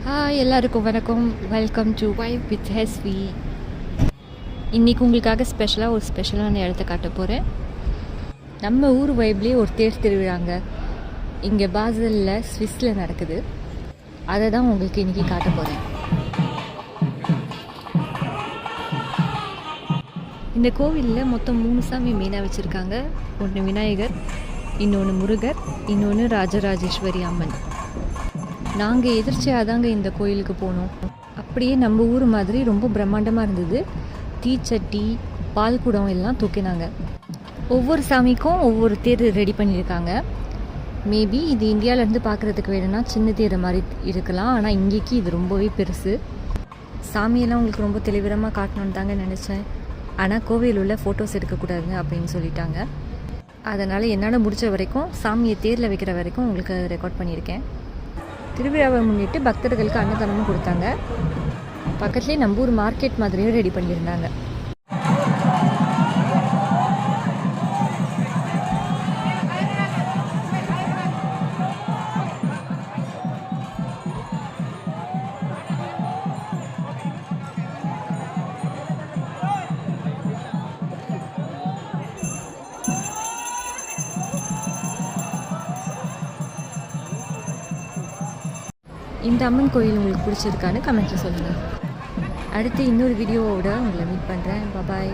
எல்லாருக்கும் வணக்கம். Welcome to vibe with Hesvi. இன்றைக்கி உங்களுக்காக ஒரு ஸ்பெஷலான இடத்த காட்ட போகிறேன். நம்ம ஊர் வைப்லேயே ஒரு தேர் திருவிழாங்க இங்கே பாசலில் ஸ்விஸில் நடக்குது. அதை தான் உங்களுக்கு இன்றைக்கி காட்ட போகிறேன். இந்த கோவிலில் மொத்தம் 3 சாமி மெயினாக வச்சுருக்காங்க. ஒன்று விநாயகர், இன்னொன்று முருகர், இன்னொன்று ராஜராஜேஸ்வரி அம்மன். நாங்கள் எதிர்ச்சியாக தாங்க இந்த கோயிலுக்கு போனோம். அப்படியே நம்ம ஊர் மாதிரி ரொம்ப பிரம்மாண்டமாக இருந்தது. தீச்சட்டி, பால் குடம் எல்லாம் தூக்கினாங்க. ஒவ்வொரு சாமிக்கும் ஒவ்வொரு தேர் ரெடி பண்ணியிருக்காங்க. மேபி இது இந்தியாவிலேருந்து பார்க்குறதுக்கு வேணும்னா சின்ன தேர் மாதிரி இருக்கலாம். ஆனால் இங்கேக்கு இது ரொம்பவே பெருசு. சாமியெல்லாம் உங்களுக்கு ரொம்ப தெளிவிரமாக காட்டணுன்னு தாங்க நினச்சேன். ஆனால் கோவில் உள்ள ஃபோட்டோஸ் எடுக்கக்கூடாதுங்க அப்படின்னு சொல்லிட்டாங்க. அதனால் என்னால் முடித்த வரைக்கும் சாமியை தேரில் வைக்கிற வரைக்கும் உங்களுக்கு ரெக்கார்ட் பண்ணியிருக்கேன். திருவிழாவை முன்னிட்டு பக்தர்களுக்கு அன்னதானமும் கொடுத்தாங்க. பக்கத்துலேயே நம்ம ஊர் மார்க்கெட் மாதிரியும் ரெடி பண்ணியிருந்தாங்க. இந்த அம்மன் கோயில் உங்களுக்கு பிடிச்சிருக்கான்னு கமெண்ட்டில் சொல்லுங்கள். அடுத்து இன்னொரு வீடியோவோட உங்களை மீட் பண்ணுறேன். பாய்.